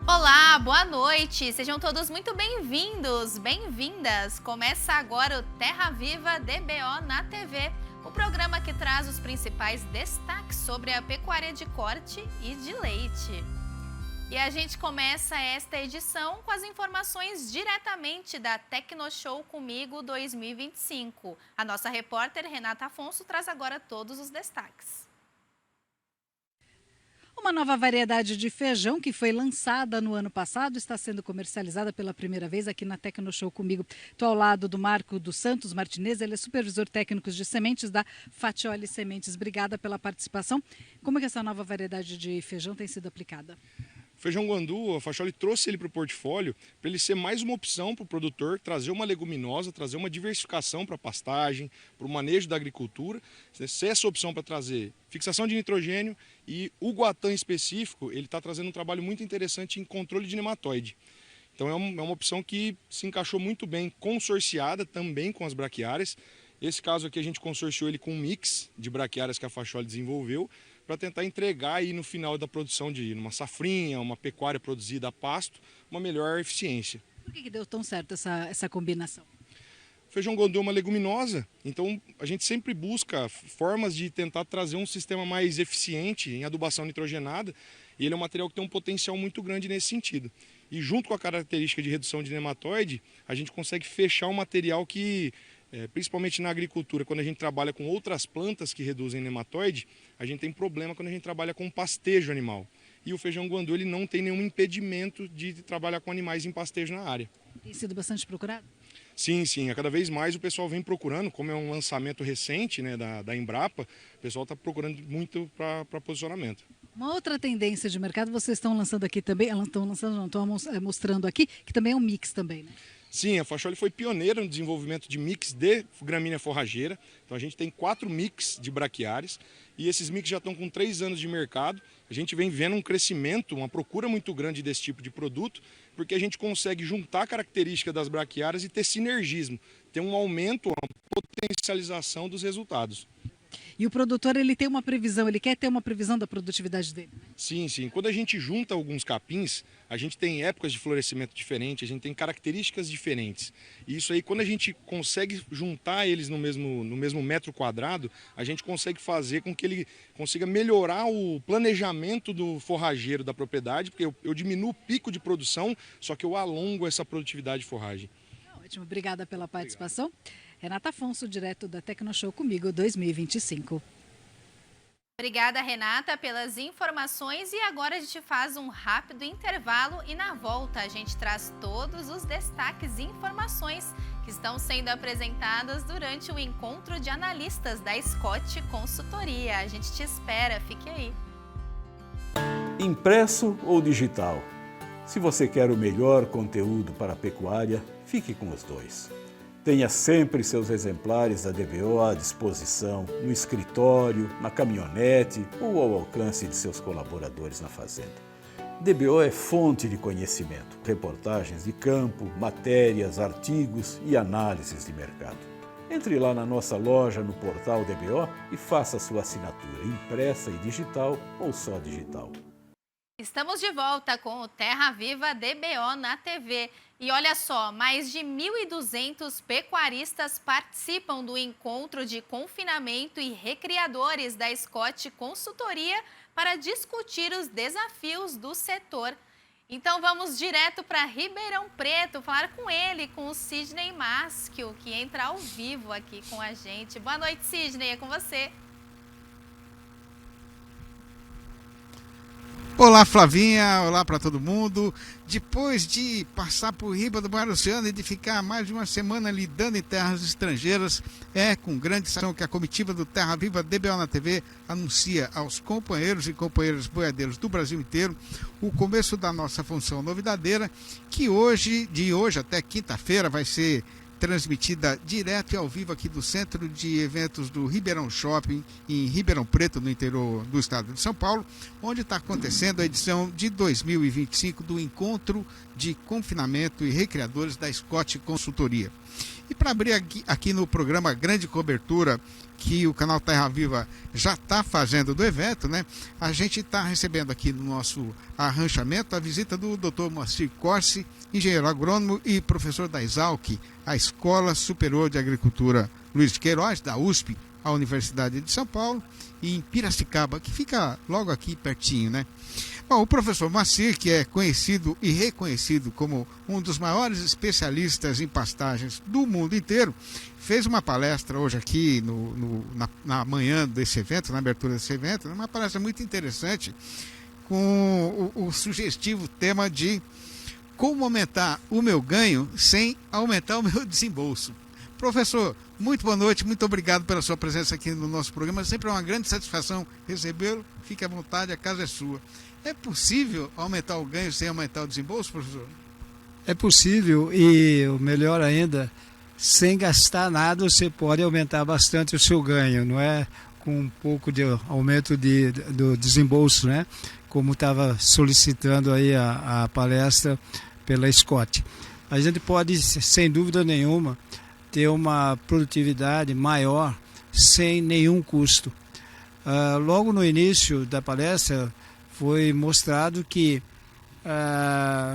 Olá, boa noite! Sejam todos muito bem-vindos, bem-vindas! Começa agora o Terra Viva DBO na TV, o programa que traz os principais destaques sobre a pecuária de corte e de leite. E a gente começa esta edição com as informações diretamente da Tecnoshow Comigo 2025. A nossa repórter Renata Afonso traz agora todos os destaques. Uma nova variedade de feijão que foi lançada no ano passado está sendo comercializada pela primeira vez aqui na Tecnoshow Comigo. Estou ao lado do Marco dos Santos Martinez, ele é supervisor técnico de sementes da Fatioli Sementes. Obrigada pela participação. Como é que essa nova variedade de feijão tem sido aplicada? O feijão guandu, a Fatioli trouxe ele para o portfólio para ele ser mais uma opção para o produtor, trazer uma leguminosa, trazer uma diversificação para a pastagem, para o manejo da agricultura, ser essa opção para trazer fixação de nitrogênio e o guatã específico, ele está trazendo um trabalho muito interessante em controle de nematóide. Então é uma opção que se encaixou muito bem consorciada também com as braquiárias. Esse caso aqui a gente consorciou ele com um mix de braquiárias que a Fatioli desenvolveu, para tentar entregar aí no final da produção de uma safrinha, uma pecuária produzida a pasto, uma melhor eficiência. Por que deu tão certo essa combinação? O feijão guandu é uma leguminosa, então a gente sempre busca formas de tentar trazer um sistema mais eficiente em adubação nitrogenada, e ele é um material que tem um potencial muito grande nesse sentido. E junto com a característica de redução de nematóide, a gente consegue fechar um material que, principalmente na agricultura, quando a gente trabalha com outras plantas que reduzem nematóide, a gente tem problema quando a gente trabalha com pastejo animal. E o feijão guandu ele não tem nenhum impedimento de trabalhar com animais em pastejo na área. Tem sido bastante procurado? Sim, sim. Cada vez mais o pessoal vem procurando, como é um lançamento recente, né, da Embrapa, o pessoal está procurando muito para posicionamento. Uma outra tendência de mercado, vocês estão lançando aqui também, estão mostrando aqui, que também é um mix também, né? Sim, a Fatioli foi pioneira no desenvolvimento de mix de gramínea forrageira. Então a gente tem 4 mix de braquiárias e esses mix já estão com 3 anos de mercado. A gente vem vendo um crescimento, uma procura muito grande desse tipo de produto, porque a gente consegue juntar a característica das braquiárias e ter sinergismo, ter um aumento, uma potencialização dos resultados. E o produtor, ele tem uma previsão, ele quer ter uma previsão da produtividade dele? Sim, sim. Quando a gente junta alguns capins, a gente tem épocas de florescimento diferentes, a gente tem características diferentes. E isso aí, quando a gente consegue juntar eles no mesmo metro quadrado, a gente consegue fazer com que ele consiga melhorar o planejamento do forrageiro da propriedade, porque eu diminuo o pico de produção, só que eu alongo essa produtividade de forragem. Ótimo, obrigada pela participação. Obrigado. Renata Afonso, direto da Tecnoshow Comigo 2025. Obrigada, Renata, pelas informações. E agora a gente faz um rápido intervalo e na volta a gente traz todos os destaques e informações que estão sendo apresentadas durante o encontro de analistas da Scott Consultoria. A gente te espera, fique aí. Impresso ou digital? Se você quer o melhor conteúdo para a pecuária, fique com os dois. Tenha sempre seus exemplares da DBO à disposição, no escritório, na caminhonete ou ao alcance de seus colaboradores na fazenda. DBO é fonte de conhecimento, reportagens de campo, matérias, artigos e análises de mercado. Entre lá na nossa loja no portal DBO e faça sua assinatura impressa e digital ou só digital. Estamos de volta com o Terra Viva DBO na TV. E olha só, mais de 1.200 pecuaristas participam do encontro de confinamento e recriadores da Scott Consultoria para discutir os desafios do setor. Então vamos direto para Ribeirão Preto, falar com ele, com o Sidney Maschio, que entra ao vivo aqui com a gente. Boa noite, Sidney, é com você. Olá, Flavinha, olá para todo mundo. Depois de passar por riba do Mar Oceano e de ficar mais de uma semana lidando em terras estrangeiras, é com grande satisfação que a comitiva do Terra Viva DBO na TV anuncia aos companheiros e companheiras boiadeiros do Brasil inteiro o começo da nossa função novidadeira, que de hoje até quinta-feira vai ser transmitida direto e ao vivo aqui do Centro de Eventos do Ribeirão Shopping, em Ribeirão Preto, no interior do estado de São Paulo, onde está acontecendo a edição de 2025 do Encontro de Confinamento e Recriadores da Scott Consultoria. E para abrir aqui no programa Grande Cobertura, que o canal Terra Viva já está fazendo do evento, né? A gente está recebendo aqui no nosso arranchamento a visita do Dr. Moacir Corsi, engenheiro agrônomo e professor da Exalc, a Escola Superior de Agricultura Luiz de Queiroz, da USP, a Universidade de São Paulo, e em Piracicaba, que fica logo aqui pertinho, né? Bom, o professor Moacir, que é conhecido e reconhecido como um dos maiores especialistas em pastagens do mundo inteiro, fez uma palestra hoje aqui na manhã desse evento, na abertura desse evento, uma palestra muito interessante, com o sugestivo tema de como aumentar o meu ganho sem aumentar o meu desembolso. Professor, muito boa noite, muito obrigado pela sua presença aqui no nosso programa. Sempre é uma grande satisfação recebê-lo. Fique à vontade, a casa é sua. É possível aumentar o ganho sem aumentar o desembolso, professor? É possível, e o melhor ainda, sem gastar nada você pode aumentar bastante o seu ganho, não é? Com um pouco de aumento do desembolso, né? Como estava solicitando aí a palestra pela Scott. A gente pode, sem dúvida nenhuma, ter uma produtividade maior sem nenhum custo. Logo no início da palestra foi mostrado que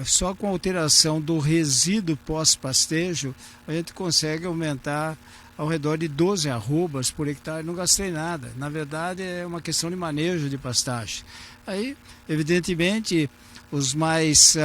só com a alteração do resíduo pós-pastejo a gente consegue aumentar ao redor de 12 arrobas por hectare. Não gastei nada. Na verdade é uma questão de manejo de pastagem. Aí, evidentemente, os mais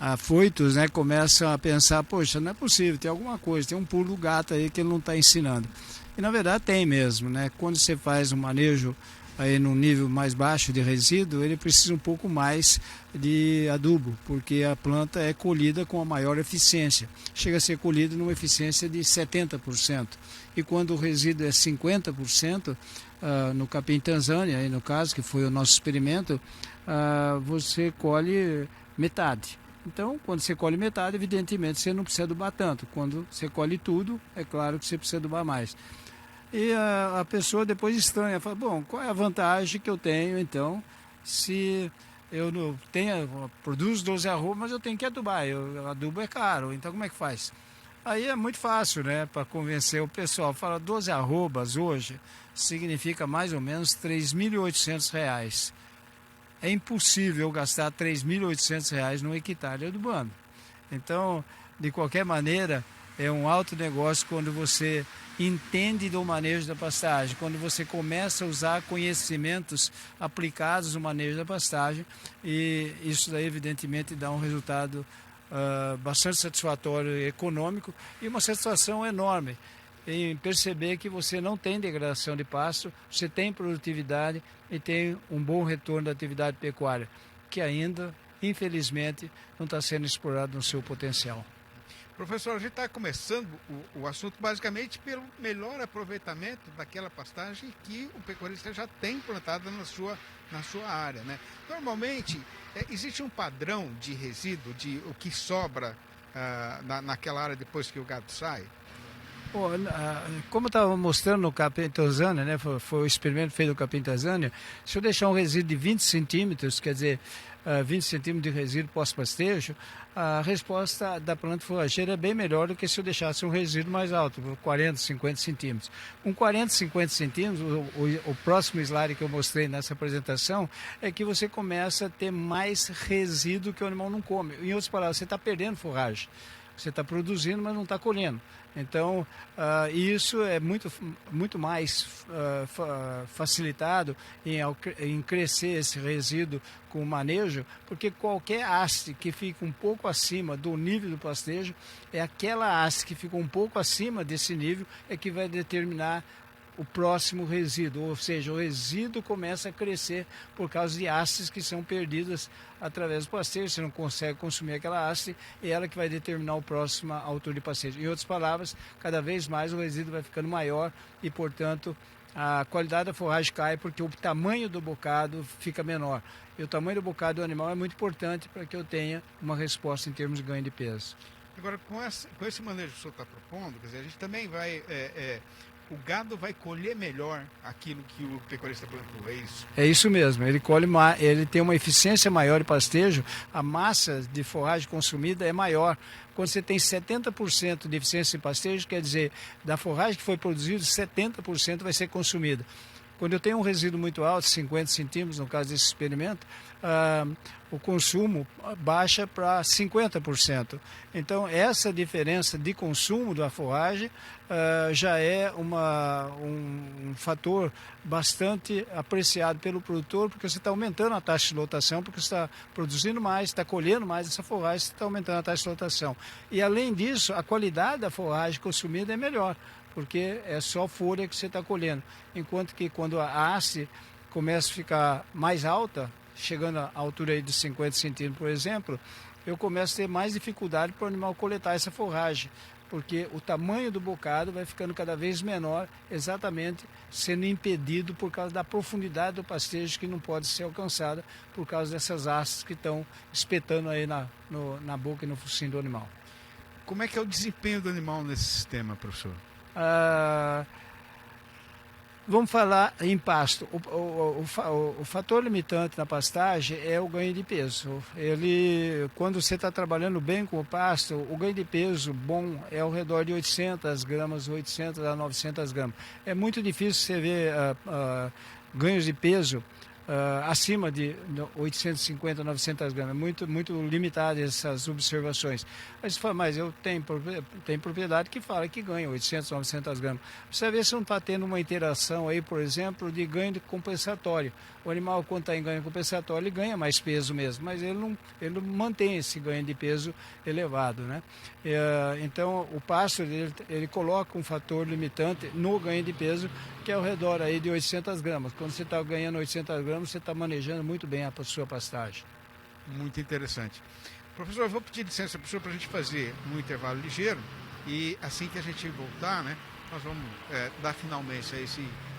afoitos, né, começam a pensar, poxa, não é possível, tem alguma coisa, tem um pulo do gato aí que ele não está ensinando. E na verdade tem mesmo, né? Quando você faz um manejo aí num nível mais baixo de resíduo, ele precisa um pouco mais de adubo, porque a planta é colhida com a maior eficiência. Chega a ser colhida numa eficiência de 70%. E quando o resíduo é 50%, no capim Tanzânia, aí no caso, que foi o nosso experimento, você colhe metade. Então, quando você colhe metade, evidentemente você não precisa adubar tanto. Quando você colhe tudo, é claro que você precisa adubar mais. E a pessoa depois estranha, fala, bom, qual é a vantagem que eu tenho, então, se eu não produzo 12 arrobas, mas eu tenho que adubar, adubo é caro, então como é que faz? Aí é muito fácil, né, para convencer o pessoal. Fala, 12 arrobas hoje significa mais ou menos R$3.800. É impossível eu gastar R$3.800 num hectare adubando. Então, de qualquer maneira, é um alto negócio quando você entende do manejo da pastagem, quando você começa a usar conhecimentos aplicados no manejo da pastagem, e isso daí evidentemente dá um resultado bastante satisfatório e econômico, e uma satisfação enorme em perceber que você não tem degradação de pasto, você tem produtividade e tem um bom retorno da atividade pecuária, que ainda, infelizmente, não está sendo explorado no seu potencial. Professor, a gente está começando o assunto basicamente pelo melhor aproveitamento daquela pastagem que o pecuarista já tem plantada na sua área, né? Normalmente, existe um padrão de resíduo, de o que sobra naquela área depois que o gado sai? Bom, como eu estava mostrando no capim Tanzânia, né, foi o experimento feito no capim Tanzânia, se eu deixar um resíduo de 20 centímetros, quer dizer, 20 centímetros de resíduo pós-pastejo, a resposta da planta forrageira é bem melhor do que se eu deixasse um resíduo mais alto, 40, 50 centímetros. Com 40, 50 centímetros, o próximo slide que eu mostrei nessa apresentação é que você começa a ter mais resíduo que o animal não come. Em outras palavras, você está perdendo forragem. Você está produzindo, mas não está colhendo. Então, isso é muito mais facilitado em crescer esse resíduo com o manejo, porque qualquer haste que fica um pouco acima do nível do pastejo, é aquela haste que fica um pouco acima desse nível é que vai determinar o próximo resíduo, ou seja, o resíduo começa a crescer por causa de hastes que são perdidas através do pastejo. Você não consegue consumir aquela haste e ela que vai determinar o próximo altura de pastejo. Em outras palavras, cada vez mais o resíduo vai ficando maior e, portanto, a qualidade da forragem cai porque o tamanho do bocado fica menor. E o tamanho do bocado do animal é muito importante para que eu tenha uma resposta em termos de ganho de peso. Agora, com esse manejo que o senhor está propondo, quer dizer, a gente também vai o gado vai colher melhor aquilo que o pecuarista plantou, é isso? É isso mesmo, ele colhe ele tem uma eficiência maior de pastejo, a massa de forragem consumida é maior. Quando você tem 70% de eficiência de pastejo, quer dizer, da forragem que foi produzida, 70% vai ser consumida. Quando eu tenho um resíduo muito alto, 50 centímetros, no caso desse experimento, o consumo baixa para 50%. Então, essa diferença de consumo da forragem já é um fator bastante apreciado pelo produtor, porque você está aumentando a taxa de lotação, porque você está produzindo mais, está colhendo mais essa forragem, você está aumentando a taxa de lotação. E, além disso, a qualidade da forragem consumida é melhor, porque é só folha que você está colhendo. Enquanto que quando a haste começa a ficar mais alta, chegando à altura aí de 50 centímetros, por exemplo, eu começo a ter mais dificuldade para o animal coletar essa forragem, porque o tamanho do bocado vai ficando cada vez menor, exatamente sendo impedido por causa da profundidade do pastejo que não pode ser alcançada por causa dessas hastes que estão espetando aí na boca e no focinho do animal. Como é que é o desempenho do animal nesse sistema, professor? Vamos falar em pasto. O fator limitante na pastagem é o ganho de peso. Quando você está trabalhando bem com o pasto, o ganho de peso bom é ao redor de 800 gramas, 800 a 900 gramas. É muito difícil você ver ganhos de peso acima de 850, 900 gramas. É muito limitado essas observações. Aí você fala, mas eu tenho propriedade que fala que ganha 800, 900 gramas. Você vê se não está tendo uma interação aí, por exemplo, de ganho de compensatório. O animal, quando está em ganho compensatório, ele ganha mais peso mesmo, mas ele não mantém esse ganho de peso elevado, né? Então, o pasto, ele coloca um fator limitante no ganho de peso, que é ao redor aí de 800 gramas. Quando você está ganhando 800 gramas, você está manejando muito bem a sua pastagem. Muito interessante. Professor, eu vou pedir licença para o senhor para a gente fazer um intervalo ligeiro e assim que a gente voltar, né, nós vamos dar finalmente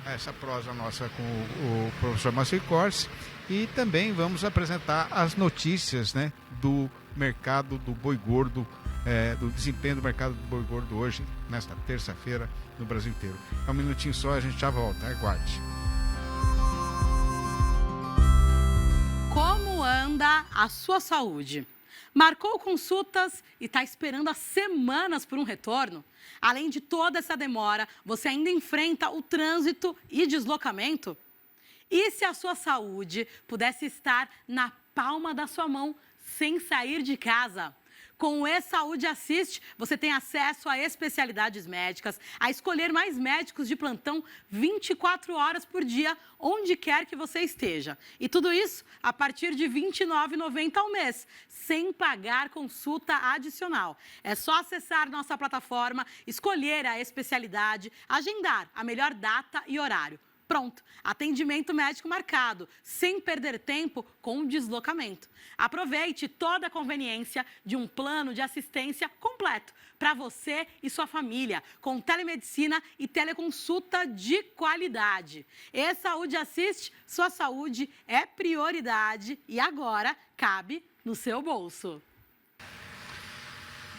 essa prosa nossa com o professor Márcio Corsi e também vamos apresentar as notícias, né, do mercado do boi gordo, do desempenho do mercado do boi gordo hoje, nesta terça-feira, no Brasil inteiro. É um minutinho só, a gente já volta, aguarde. Como anda a sua saúde? Marcou consultas e está esperando há semanas por um retorno? Além de toda essa demora, você ainda enfrenta o trânsito e deslocamento? E se a sua saúde pudesse estar na palma da sua mão sem sair de casa? Com o E-Saúde Assist, você tem acesso a especialidades médicas, a escolher mais médicos de plantão 24 horas por dia, onde quer que você esteja. E tudo isso a partir de R$ 29,90 ao mês, sem pagar consulta adicional. É só acessar nossa plataforma, escolher a especialidade, agendar a melhor data e horário. Pronto, atendimento médico marcado, sem perder tempo com deslocamento. Aproveite toda a conveniência de um plano de assistência completo para você e sua família, com telemedicina e teleconsulta de qualidade. E-Saúde Assist, sua saúde é prioridade e agora cabe no seu bolso.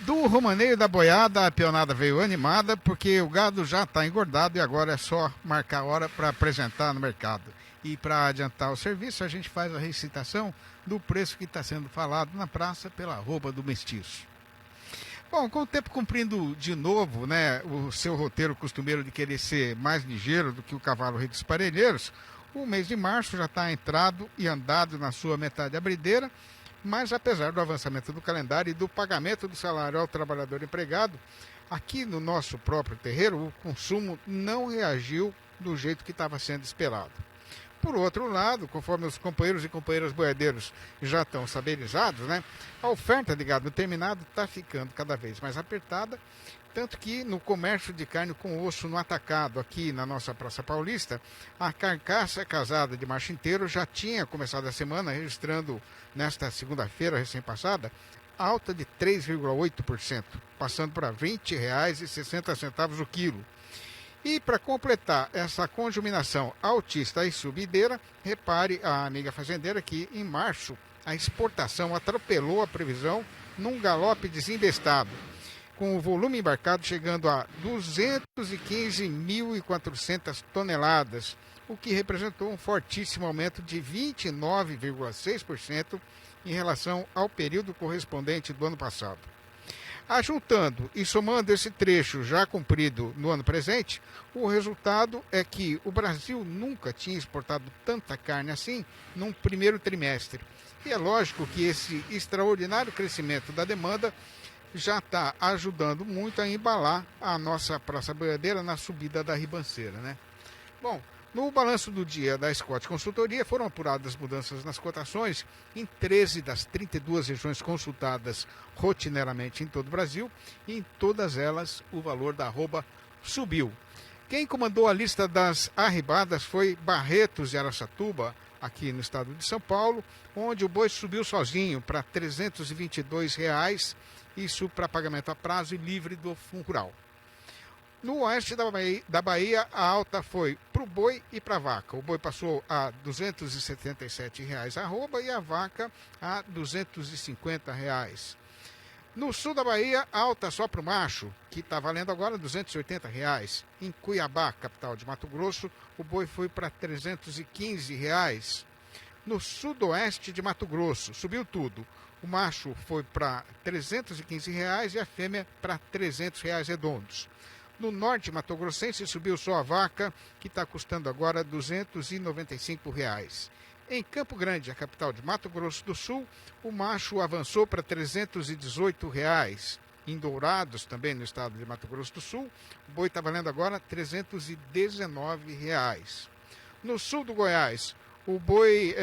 Do romaneio da boiada, a peonada veio animada porque o gado já está engordado e agora é só marcar a hora para apresentar no mercado. E para adiantar o serviço, a gente faz a recitação do preço que está sendo falado na praça pela arroba do mestiço. Bom, com o tempo cumprindo de novo, né, o seu roteiro costumeiro de querer ser mais ligeiro do que o cavalo rei dos parelheiros, o mês de março já está entrado e andado na sua metade abrideira. Mas apesar do avançamento do calendário e do pagamento do salário ao trabalhador empregado, aqui no nosso próprio terreiro o consumo não reagiu do jeito que estava sendo esperado. Por outro lado, conforme os companheiros e companheiras boiadeiros já estão saberizados, né, a oferta de gado terminado está ficando cada vez mais apertada, tanto que no comércio de carne com osso no atacado, aqui na nossa Praça Paulista, a carcaça casada de macho inteiro já tinha começado a semana registrando, nesta segunda-feira recém-passada, alta de 3,8%, passando para R$ 20,60 o quilo. E para completar essa conjuminação altista e subideira, repare a amiga fazendeira que em março a exportação atropelou a previsão num galope desembestado. com o volume embarcado chegando a 215.400 toneladas, o que representou um fortíssimo aumento de 29,6% em relação ao período correspondente do ano passado. Ajuntando e somando esse trecho já cumprido no ano presente, o resultado é que o Brasil nunca tinha exportado tanta carne assim num primeiro trimestre. E é lógico que esse extraordinário crescimento da demanda já está ajudando muito a embalar a nossa praça boiadeira na subida da ribanceira, né? Bom, no balanço do dia da Scott Consultoria foram apuradas mudanças nas cotações em 13 das 32 regiões consultadas rotineiramente em todo o Brasil, e em todas elas o valor da arroba subiu. Quem comandou a lista das arribadas foi Barretos de Araçatuba, aqui no estado de São Paulo, onde o boi subiu sozinho para R$ 322, isso para pagamento a prazo e livre do Fundo Rural. No oeste da Bahia, a alta foi para o boi e para a vaca. O boi passou a R$ 277 a arroba e a vaca a R$ 250. No sul da Bahia, alta só para o macho, que está valendo agora R$ 280. Em Cuiabá, capital de Mato Grosso, o boi foi para R$ 315. No sudoeste de Mato Grosso, subiu tudo. O macho foi para R$ 315 e a fêmea para R$ 300 redondos. No norte mato-grossense subiu só a vaca, que está custando agora R$ 295. Em Campo Grande, a capital de Mato Grosso do Sul, o macho avançou para R$ 318. Em Dourados, também no estado de Mato Grosso do Sul, o boi está valendo agora R$ 319. No sul do Goiás, o boi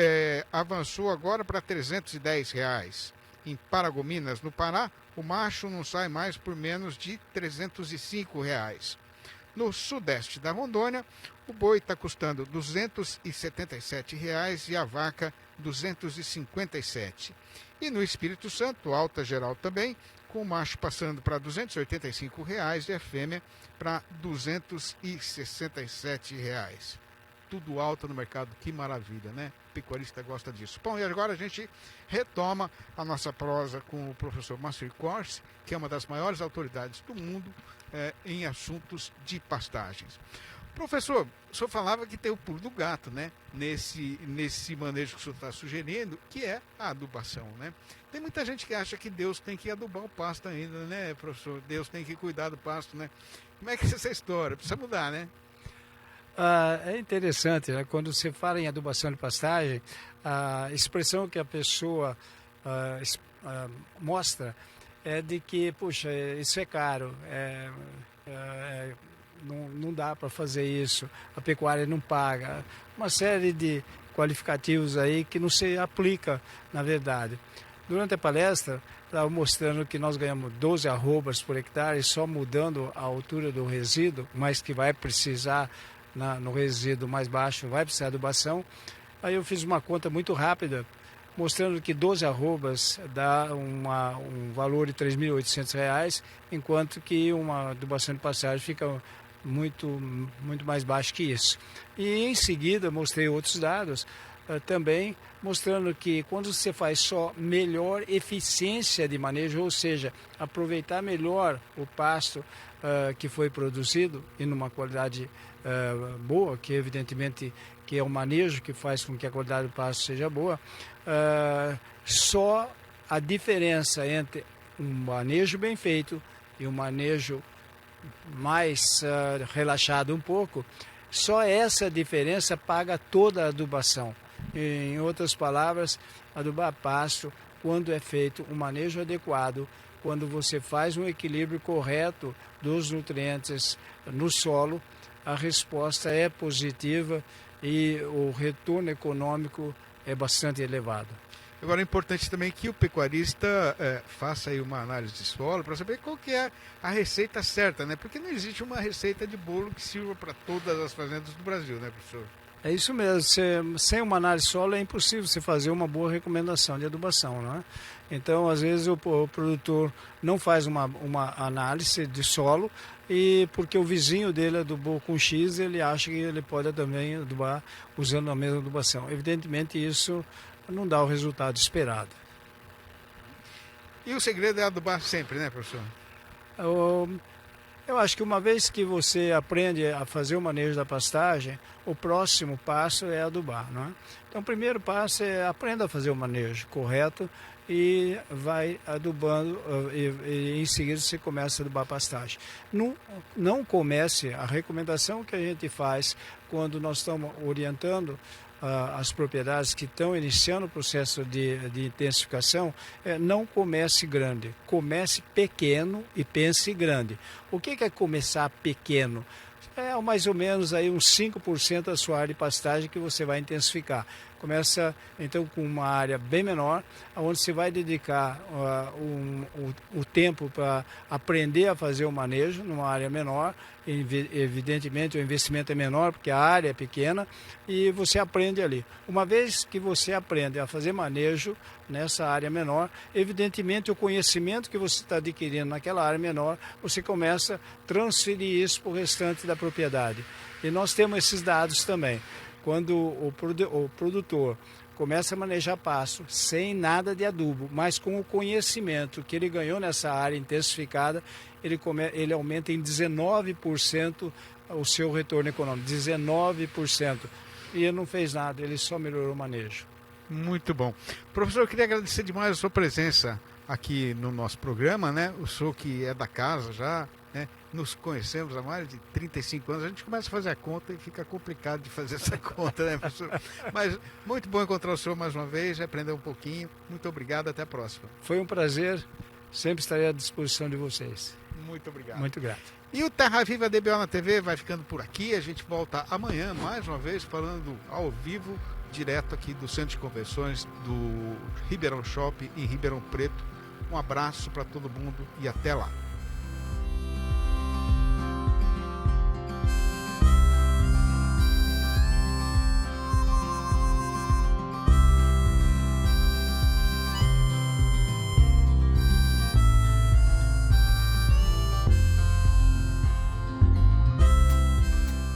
avançou agora para R$ 310. Em Paragominas, no Pará, o macho não sai mais por menos de R$ 305. No sudeste da Rondônia, o boi está custando R$ 277 e a vaca R$ 257. E no Espírito Santo, alta geral também, com o macho passando para R$ 285 e a fêmea para R$ 267. Tudo alto no mercado, que maravilha, né? O pecuarista gosta disso. Bom, e agora a gente retoma a nossa prosa com o professor Márcio Corsi, que é uma das maiores autoridades do mundo em assuntos de pastagens. Professor, o senhor falava que tem o pulo do gato, né? Nesse manejo que o senhor está sugerindo, que é a adubação, né? Tem muita gente que acha que Deus tem que adubar o pasto ainda, né, professor? Deus tem que cuidar do pasto, né? Como é que é essa história? Precisa mudar, né? É interessante, né? Quando você fala em adubação de pastagem, a expressão que a pessoa mostra é de que, puxa, isso é caro, não dá para fazer isso, a pecuária não paga, uma série de qualificativos aí que não se aplica na verdade. Durante a palestra, estava mostrando que nós ganhamos 12 arrobas por hectare só mudando a altura do resíduo, mas que vai precisar no resíduo mais baixo, vai precisar de adubação. Aí eu fiz uma conta muito rápida, mostrando que 12 arrobas dá um valor de R$ 3.800, enquanto que uma adubação de pastagem fica muito mais baixo que isso. E em seguida mostrei outros dados, também mostrando que quando você faz só melhor eficiência de manejo, ou seja, aproveitar melhor o pasto que foi produzido e numa qualidade boa, que evidentemente que é o manejo que faz com que a qualidade do pasto seja boa, só a diferença entre um manejo bem feito e um manejo mais relaxado um pouco, só essa diferença paga toda a adubação. Em outras palavras, adubar pasto, quando é feito um manejo adequado, quando você faz um equilíbrio correto dos nutrientes no solo, a resposta é positiva e o retorno econômico é bastante elevado. Agora é importante também que o pecuarista faça aí uma análise de solo para saber qual que é a receita certa, né? Porque não existe uma receita de bolo que sirva para todas as fazendas do Brasil, né, professor? É isso mesmo, sem uma análise de solo é impossível você fazer uma boa recomendação de adubação, não é? Então, às vezes, o produtor não faz uma análise de solo e porque o vizinho dele adubou com X, ele acha que ele pode também adubar usando a mesma adubação. Evidentemente, isso não dá o resultado esperado. E o segredo é adubar sempre, né, professor? Eu acho que uma vez que você aprende a fazer o manejo da pastagem, o próximo passo é adubar, não é? Então, o primeiro passo é aprenda a fazer o manejo correto e vai adubando e em seguida você começa a adubar a pastagem. Não comece, a recomendação que a gente faz quando nós estamos orientando as propriedades que estão iniciando o processo de intensificação, não comece grande, comece pequeno e pense grande. O que é começar pequeno? É mais ou menos aí uns 5% da sua área de pastagem que você vai intensificar. Começa então com uma área bem menor, onde você vai dedicar o tempo para aprender a fazer o manejo numa área menor. Evidentemente o investimento é menor porque a área é pequena e você aprende ali. Uma vez que você aprende a fazer manejo nessa área menor, evidentemente o conhecimento que você está adquirindo naquela área menor, você começa a transferir isso para o restante da propriedade. E nós temos esses dados também. Quando o produtor começa a manejar pasto sem nada de adubo, mas com o conhecimento que ele ganhou nessa área intensificada, ele aumenta em 19% o seu retorno econômico, 19%. E ele não fez nada, ele só melhorou o manejo. Muito bom. Professor, eu queria agradecer demais a sua presença aqui no nosso programa, né? O senhor que é da casa já, né? Nos conhecemos há mais de 35 anos, a gente começa a fazer a conta e fica complicado de fazer essa conta, né, professor? Mas muito bom encontrar o senhor mais uma vez, aprender um pouquinho. Muito obrigado, até a próxima. Foi um prazer, sempre estarei à disposição de vocês. Muito obrigado. Muito grato. E o Terra Viva DBO na TV vai ficando por aqui, a gente volta amanhã, mais uma vez, falando ao vivo, direto aqui do Centro de Convenções do Ribeirão Shopping, em Ribeirão Preto. Um abraço para todo mundo e até lá.